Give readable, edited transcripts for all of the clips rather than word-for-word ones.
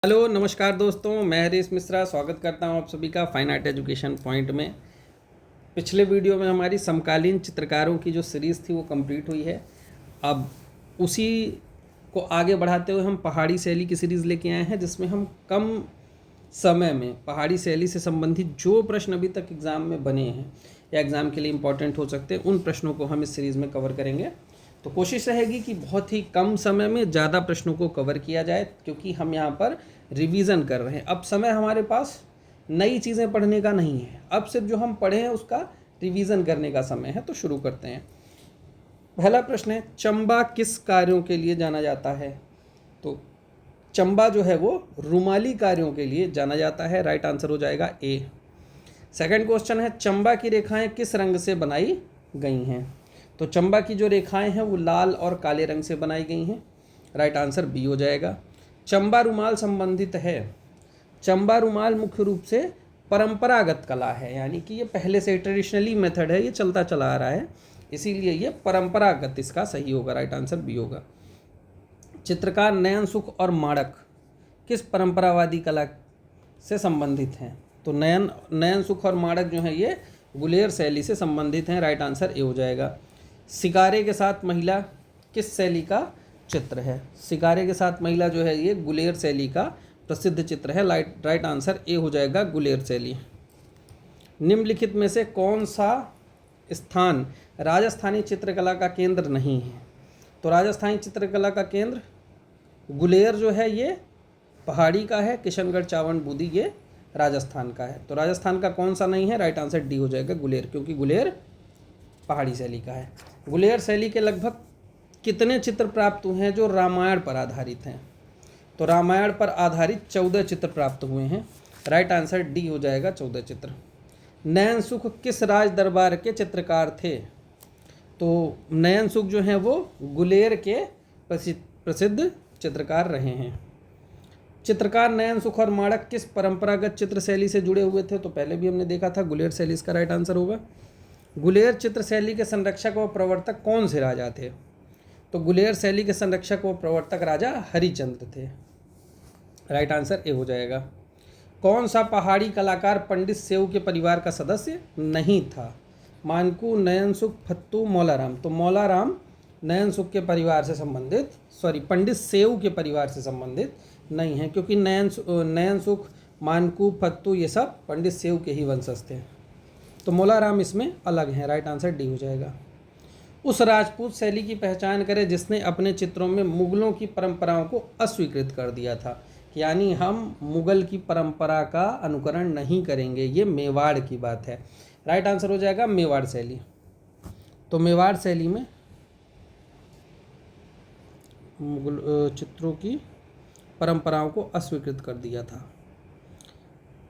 Hello नमस्कार दोस्तों, मैं हरीश मिश्रा स्वागत करता हूं आप सभी का फाइन आर्ट एजुकेशन पॉइंट में। पिछले वीडियो में हमारी समकालीन चित्रकारों की जो सीरीज़ थी वो कंप्लीट हुई है। अब उसी को आगे बढ़ाते हुए हम पहाड़ी शैली की सीरीज़ लेके आए हैं, जिसमें हम कम समय में पहाड़ी शैली से संबंधित जो प्रश्न अभी तक एग्ज़ाम में बने हैं या एग्ज़ाम के लिए इम्पॉर्टेंट हो सकते हैं, उन प्रश्नों को हम इस सीरीज़ में कवर करेंगे। तो कोशिश रहेगी कि बहुत ही कम समय में ज़्यादा प्रश्नों को कवर किया जाए, क्योंकि हम यहाँ पर रिवीजन कर रहे हैं। अब समय हमारे पास नई चीज़ें पढ़ने का नहीं है, अब सिर्फ जो हम पढ़े हैं उसका रिवीजन करने का समय है। तो शुरू करते हैं। पहला प्रश्न है, चंबा किस कार्यों के लिए जाना जाता है? तो चंबा जो है वो रुमाली कार्यों के लिए जाना जाता है। राइट आंसर हो जाएगा ए। सेकंड क्वेश्चन है, चंबा की रेखाएं किस रंग से बनाई गई हैं? तो चंबा की जो रेखाएं हैं वो लाल और काले रंग से बनाई गई हैं। राइट आंसर बी हो जाएगा। चंबा रुमाल संबंधित है। चंबा रुमाल मुख्य रूप से परंपरागत कला है, यानी कि ये पहले से ट्रेडिशनली मेथड है, ये चलता चला आ रहा है, इसीलिए ये परंपरागत इसका सही होगा। राइट आंसर बी होगा। चित्रकार नयन सुख और माणक किस परंपरावादी कला से संबंधित हैं? तो नयन सुख और माणक जो है ये गुलेर शैली से संबंधित हैं। राइट आंसर ए हो जाएगा। सिकारे के साथ महिला किस शैली का चित्र है? सिकारे के साथ महिला जो है ये गुलेर शैली का प्रसिद्ध चित्र है। राइट आंसर ए हो जाएगा, गुलेर शैली। निम्नलिखित में से कौन सा स्थान राजस्थानी चित्रकला का केंद्र नहीं है? तो राजस्थानी चित्रकला का केंद्र गुलेर जो है ये पहाड़ी का है, किशनगढ़ चावंड बूंदी ये राजस्थान का है। तो राजस्थान का कौन सा नहीं है? राइट आंसर डी हो जाएगा, गुलेर, क्योंकि गुलेर पहाड़ी शैली का है। गुलेर शैली के लगभग कितने चित्र प्राप्त हुए हैं जो रामायण पर आधारित हैं? तो रामायण पर आधारित 14 चित्र प्राप्त हुए हैं। राइट आंसर डी हो जाएगा, 14 चित्र। नयन सुख किस राज दरबार के चित्रकार थे? तो नयन सुख जो हैं वो गुलेर के प्रसिद्ध चित्रकार रहे हैं। चित्रकार नयन सुख और माणक किस परंपरागत चित्र शैली से जुड़े हुए थे? तो पहले भी हमने देखा था, गुलेर शैली इसका राइट आंसर होगा। गुलेर चित्र शैली के संरक्षक व प्रवर्तक कौन से राजा थे? तो गुलेर शैली के संरक्षक व प्रवर्तक राजा हरिचंद्र थे। राइट आंसर ए हो जाएगा। कौन सा पहाड़ी कलाकार पंडित सेऊ के परिवार का सदस्य नहीं था? मानकू, नयन सुख, फत्तू, मौलाराम। तो मौलाराम नयन सुख के परिवार से संबंधित, पंडित सेऊ के परिवार से संबंधित नहीं है, क्योंकि नयन सुख, मानकू, फत्तू ये सब पंडित सेऊ के ही वंशज थे। तो मौलाराम इसमें अलग हैं। राइट आंसर डी हो जाएगा। उस राजपूत शैली की पहचान करें जिसने अपने चित्रों में मुगलों की परंपराओं को अस्वीकृत कर दिया था, यानी हम मुगल की परंपरा का अनुकरण नहीं करेंगे, ये मेवाड़ की बात है। राइट आंसर हो जाएगा मेवाड़ शैली। तो मेवाड़ शैली में मुगल चित्रों की परंपराओं को अस्वीकृत कर दिया था।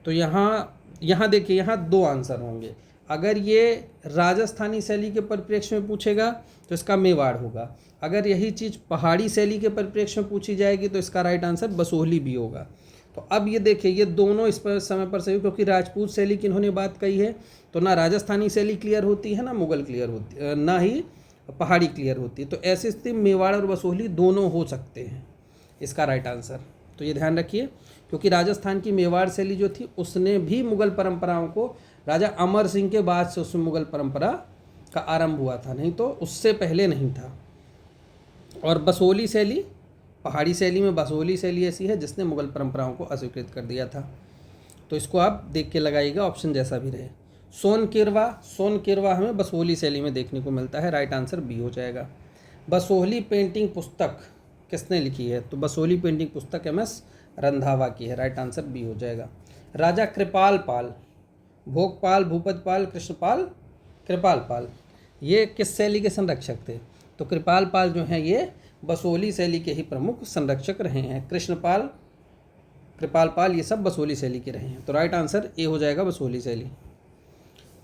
तो यहाँ देखिए, यहाँ दो आंसर होंगे। अगर ये राजस्थानी शैली के परिप्रेक्ष्य में पूछेगा तो इसका मेवाड़ होगा। अगर यही चीज़ पहाड़ी शैली के परिप्रेक्ष्य में पूछी जाएगी तो इसका राइट आंसर बसोहली भी होगा। तो अब ये देखिए, ये दोनों इस पर समय पर सही, क्योंकि राजपूत शैली की इन्होंने बात कही है, तो ना राजस्थानी शैली क्लियर होती है, ना मुगल क्लियर होती है, ना ही पहाड़ी क्लियर होती है। तो ऐसी स्थिति मेवाड़ और बसोहली दोनों हो सकते हैं इसका राइट आंसर। तो ये ध्यान रखिए, क्योंकि राजस्थान की मेवाड़ शैली जो थी उसने भी मुगल परंपराओं को, राजा अमर सिंह के बाद से उसमें मुगल परंपरा का आरंभ हुआ था, नहीं तो उससे पहले नहीं था। और बसोहली शैली, पहाड़ी शैली में बसोहली शैली ऐसी है जिसने मुगल परंपराओं को अस्वीकृत कर दिया था। तो इसको आप देख के लगाइएगा, ऑप्शन जैसा भी रहे। सोन किरवा हमें बसोहली शैली में देखने को मिलता है। राइट आंसर बी हो जाएगा। बसोहली पेंटिंग पुस्तक किसने लिखी है? तो बसोहली पेंटिंग पुस्तक MS रंधावा की है। राइट आंसर बी हो जाएगा। राजा कृपाल पाल, भोगपाल, भूपतपाल, कृष्णपाल, कृपाल पाल, ये किस शैली के संरक्षक थे? तो कृपाल पाल जो हैं ये बसोहली शैली के ही प्रमुख संरक्षक रहे हैं। कृष्णपाल, कृपाल पाल ये सब बसोहली शैली के रहे हैं। तो राइट आंसर ए हो जाएगा, बसोहली शैली।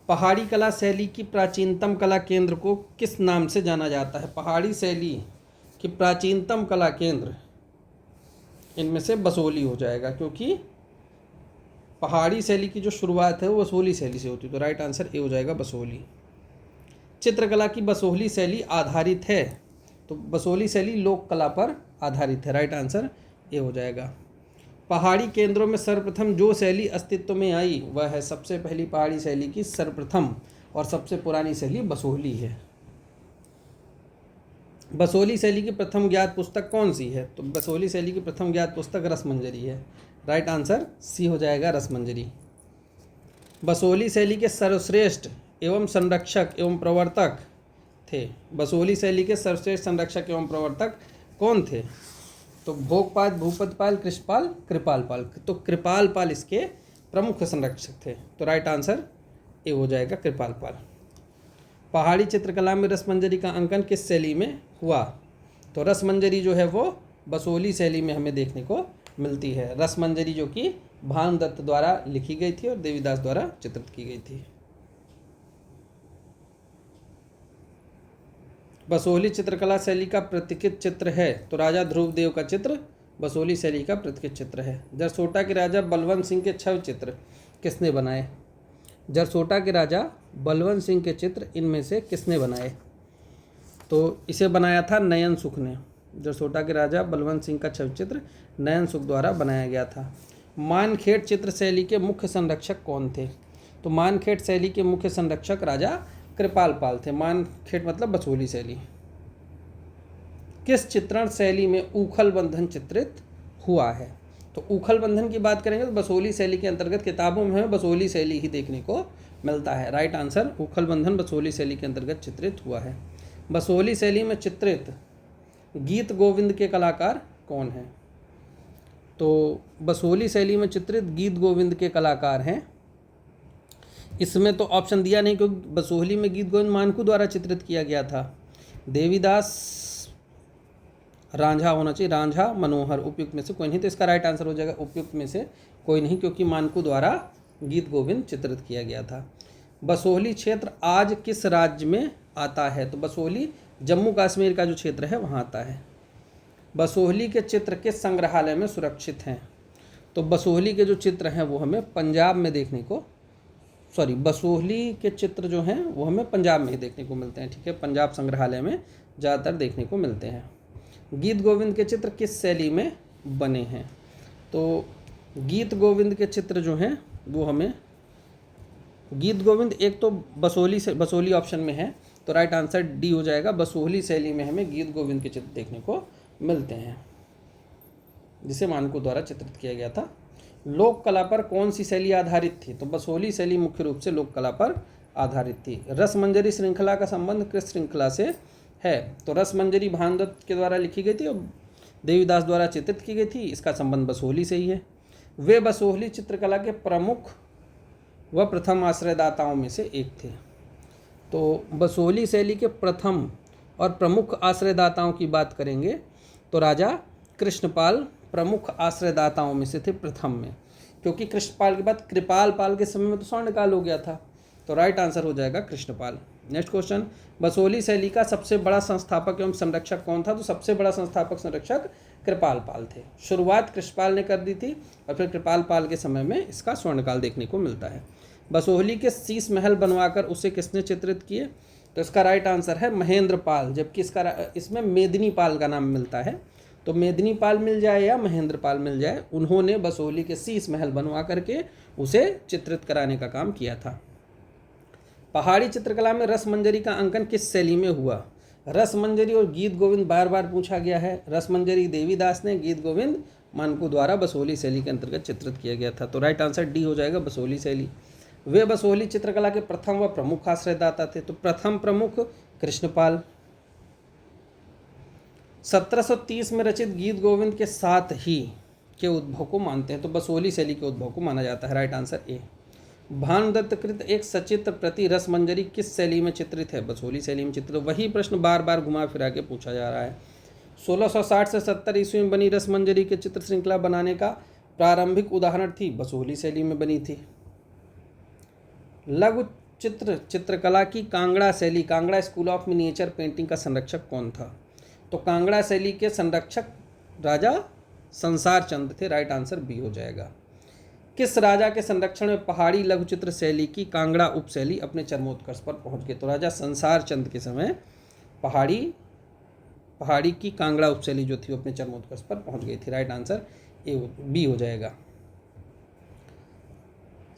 पहाड़ी कला शैली की प्राचीनतम कला केंद्र को किस नाम से जाना जाता है? पहाड़ी शैली कि प्राचीनतम कला केंद्र, इनमें से बसोहली हो जाएगा, क्योंकि पहाड़ी शैली की जो शुरुआत है वो बसोहली शैली से होती है। तो राइट आंसर ए हो जाएगा, बसोहली। चित्रकला की बसोहली शैली आधारित है, तो बसोहली शैली लोक कला पर आधारित है। राइट आंसर ए हो जाएगा। पहाड़ी केंद्रों में सर्वप्रथम जो शैली अस्तित्व में आई वह है, सबसे पहली पहाड़ी शैली की सर्वप्रथम और सबसे पुरानी शैली बसोहली है। बसोहली शैली की प्रथम ज्ञात पुस्तक कौन सी है? तो बसोहली शैली की प्रथम ज्ञात पुस्तक रसमंजरी है। राइट आंसर सी हो जाएगा, रसमंजरी। बसोहली शैली के सर्वश्रेष्ठ एवं संरक्षक एवं प्रवर्तक थे। बसोहली शैली के सर्वश्रेष्ठ संरक्षक एवं प्रवर्तक कौन थे? तो भोगपाल, भूपतपाल, कृष्णपाल, कृपालपाल। तो कृपालपाल इसके प्रमुख संरक्षक थे। तो राइट आंसर ए हो जाएगा, कृपालपाल। पहाड़ी चित्रकला में रसमंजरी का अंकन किस शैली में हुआ? तो रसमंजरी जो है वो बसोहली शैली में हमें देखने को मिलती है। रसमंजरी जो कि भानुदत्त द्वारा लिखी गई थी और देवीदास द्वारा चित्रित की गई थी। बसोहली चित्रकला शैली का प्रतीकित चित्र है। तो राजा ध्रुवदेव का चित्र बसोहली शैली का प्रतीकित चित्र है। जरसोटा के राजा बलवंत सिंह के 6 चित्र किसने बनाए? जरसोटा के राजा बलवंत सिंह के चित्र इनमें से किसने बनाए? तो इसे बनाया था नयन सुख ने। जरसोटा के राजा बलवंत सिंह का 6 चित्र नयन सुख द्वारा बनाया गया था। मानखेड़ चित्र शैली के मुख्य संरक्षक कौन थे? तो मानखेड़ शैली के मुख्य संरक्षक राजा कृपालपाल थे। मानखेड़ मतलब बसोहली शैली। किस चित्रण शैली में ऊखल बंधन चित्रित हुआ है? तो ऊखल बंधन की बात करेंगे तो बसोहली शैली के अंतर्गत किताबों में हमें बसोहली शैली ही देखने को मिलता है। राइट आंसर, ऊखल बंधन बसोहली शैली के अंतर्गत चित्रित हुआ है। बसोहली शैली में चित्रित गीत गोविंद के कलाकार कौन हैं? तो बसोहली शैली में चित्रित गीत गोविंद के कलाकार हैं, इसमें तो ऑप्शन दिया नहीं क्योंकि बसोहली में गीत गोविंद मानकू द्वारा चित्रित किया गया था। देवीदास, रांझा होना चाहिए, रांझा, मनोहर, उपयुक्त में से कोई नहीं। तो इसका राइट आंसर हो जाएगा उपयुक्त में से कोई नहीं, क्योंकि मानकू द्वारा गीत गोविंद चित्रित किया गया था। बसोहली क्षेत्र आज किस राज्य में आता है? तो बसोहली जम्मू कश्मीर का जो क्षेत्र है वहाँ आता है। बसोहली के चित्र किस संग्रहालय में सुरक्षित हैं? तो बसोहली के जो चित्र हैं वो हमें पंजाब में देखने को, बसोहली के चित्र जो हैं वो हमें पंजाब में ही देखने को मिलते हैं। ठीक है, पंजाब संग्रहालय में ज़्यादातर देखने को मिलते हैं। गीत गोविंद के चित्र किस शैली में बने हैं? तो गीत गोविंद के चित्र जो हैं वो हमें, गीत गोविंद एक तो बसोहली से, बसोहली ऑप्शन में है, तो राइट आंसर डी हो जाएगा। बसोहली शैली में हमें गीत गोविंद के चित्र देखने को मिलते हैं, जिसे मानकू द्वारा चित्रित किया गया था। लोक कला पर कौन सी शैली आधारित थी? तो बसोहली शैली मुख्य रूप से लोक कला पर आधारित थी। रसमंजरी श्रृंखला का संबंध किस श्रृंखला से है? तो रसमंजरी भानुदत्त के द्वारा लिखी गई थी और देवीदास द्वारा चित्रित की गई थी, इसका संबंध बसोहली से ही है। वे बसोहली चित्रकला के प्रमुख व प्रथम आश्रयदाताओं में से एक थे। तो बसोहली शैली के प्रथम और प्रमुख आश्रयदाताओं की बात करेंगे तो राजा कृष्णपाल प्रमुख आश्रयदाताओं में से थे प्रथम में, क्योंकि कृष्णपाल के बाद कृपालपाल के समय में तो स्वर्णकाल हो गया था। तो राइट आंसर हो जाएगा कृष्णपाल। नेक्स्ट क्वेश्चन, बसोहली शैली का सबसे बड़ा संस्थापक एवं संरक्षक कौन था? तो सबसे बड़ा संस्थापक संरक्षक कृपालपाल थे। शुरुआत कृष्णपाल ने कर दी थी और फिर कृपालपाल के समय में इसका स्वर्णकाल देखने को मिलता है। बसोहली के शीश महल बनवाकर उसे किसने चित्रित किए? तो इसका राइट आंसर है महेंद्रपाल, जबकि इसमें मेदिनीपाल का नाम मिलता है। तो मेदिनीपाल मिल जाए या महेंद्रपाल मिल जाए, उन्होंने बसोहली के शीश महल बनवा करके उसे चित्रित कराने का काम किया था। पहाड़ी चित्रकला में रसमंजरी का अंकन किस शैली में हुआ? रसमंजरी और गीत गोविंद बार बार पूछा गया है। रसमंजरी देवीदास ने, गीत गोविंद मानकू द्वारा बसोहली शैली के अंतर्गत चित्रित किया गया था। तो राइट आंसर डी हो जाएगा, बसोहली शैली। वे बसोहली चित्रकला के प्रथम व प्रमुख आश्रयदाता थे। तो प्रथम प्रमुख कृष्णपाल। 1730 में रचित गीत गोविंद के साथ ही के उद्भव को मानते हैं? तो बसोहली शैली के उद्भव को माना जाता है। Right answer A. भानुदत्त कृत एक सचित्र प्रति रसमंजरी किस शैली में चित्रित है? बसोहली शैली में चित्रित। वही प्रश्न बार बार घुमा फिरा के पूछा जा रहा है। 1660 से 70 ईस्वी में बनी रसमंजरी के चित्र श्रृंखला बनाने का प्रारंभिक उदाहरण थी बसोहली शैली में बनी थी। लघु चित्रकला की कांगड़ा शैली, Kangra school of miniature painting का संरक्षक कौन था? तो कांगड़ा शैली के संरक्षक राजा संसार चंद थे। राइट आंसर बी हो जाएगा। किस राजा के संरक्षण में पहाड़ी लघु चित्र शैली की कांगड़ा उपशैली अपने चरमोत्कर्ष पर पहुंच गई? तो राजा संसार चंद के समय पहाड़ी की कांगड़ा उपशैली जो थी अपने चरमोत्कर्ष पर पहुंच गई थी। राइट आंसर बी हो जाएगा।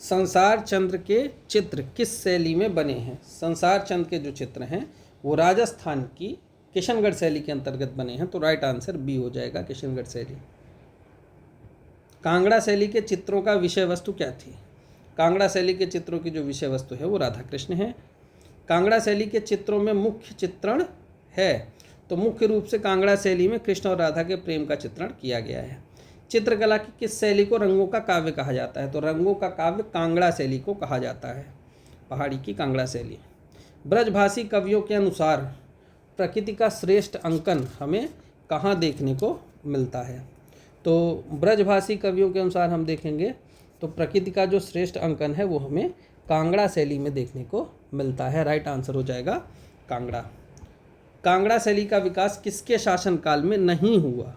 संसार चंद्र के चित्र किस शैली में बने हैं? संसार चंद्र के जो चित्र हैं वो राजस्थान की किशनगढ़ शैली के अंतर्गत बने हैं, तो राइट आंसर बी हो जाएगा, किशनगढ़ शैली। कांगड़ा शैली के चित्रों का विषय वस्तु क्या थी? कांगड़ा शैली के चित्रों की जो विषय वस्तु है वो राधा कृष्ण है। कांगड़ा शैली के चित्रों में मुख्य चित्रण है, तो मुख्य रूप से कांगड़ा शैली में कृष्ण और राधा के प्रेम का चित्रण किया गया है। चित्रकला की किस शैली को रंगों का काव्य कहा जाता है? तो रंगों का काव्य कांगड़ा शैली को कहा जाता है, पहाड़ी की कांगड़ा शैली। ब्रजभाषी कवियों के अनुसार प्रकृति का श्रेष्ठ अंकन हमें कहाँ देखने को मिलता है? तो ब्रजभाषी कवियों के अनुसार हम देखेंगे तो प्रकृति का जो श्रेष्ठ अंकन है वो हमें कांगड़ा शैली में देखने को मिलता है, राइट आंसर हो जाएगा कांगड़ा। कांगड़ा शैली का विकास किसके शासनकाल में नहीं हुआ?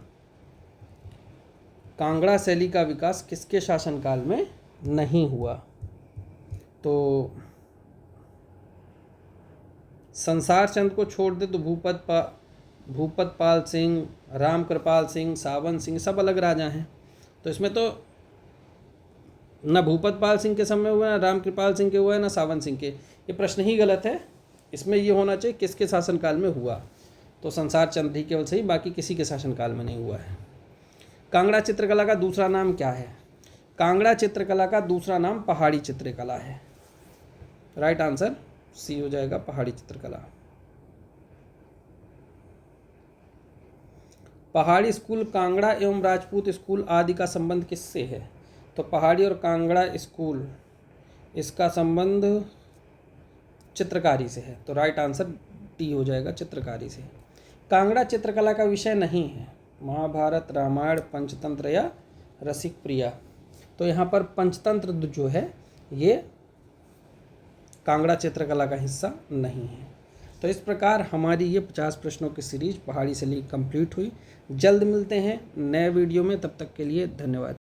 कांगड़ा शैली का विकास किसके शासनकाल में नहीं हुआ? तो संसार चंद को छोड़ दे तो भूपत पाल सिंह, राम कृपाल सिंह, सावन सिंह सब अलग राजा हैं, तो इसमें तो न भूपत पाल सिंह के समय हुआ, न राम कृपाल सिंह के हुआ है, न सावन सिंह के। ये प्रश्न ही गलत है, इसमें ये होना चाहिए किसके शासनकाल में हुआ, तो संसार चंद ही केवल सही, बाकी किसी के शासनकाल में नहीं हुआ है। कांगड़ा चित्रकला का दूसरा नाम क्या है? कांगड़ा चित्रकला का दूसरा नाम पहाड़ी चित्रकला है, राइट आंसर सी हो जाएगा, पहाड़ी चित्रकला। पहाड़ी स्कूल कांगड़ा एवं राजपूत स्कूल आदि का संबंध किससे है? तो पहाड़ी और कांगड़ा स्कूल इसका संबंध चित्रकारी से है, तो राइट आंसर डी हो जाएगा, चित्रकारी से। कांगड़ा चित्रकला का विषय नहीं है महाभारत, रामायण, पंचतंत्र या रसिक प्रिया, तो यहाँ पर पंचतंत्र जो है ये कांगड़ा चित्रकला का हिस्सा नहीं है। तो इस प्रकार हमारी ये 50 प्रश्नों की सीरीज पहाड़ी शैली कंप्लीट हुई। जल्द मिलते हैं नए वीडियो में, तब तक के लिए धन्यवाद।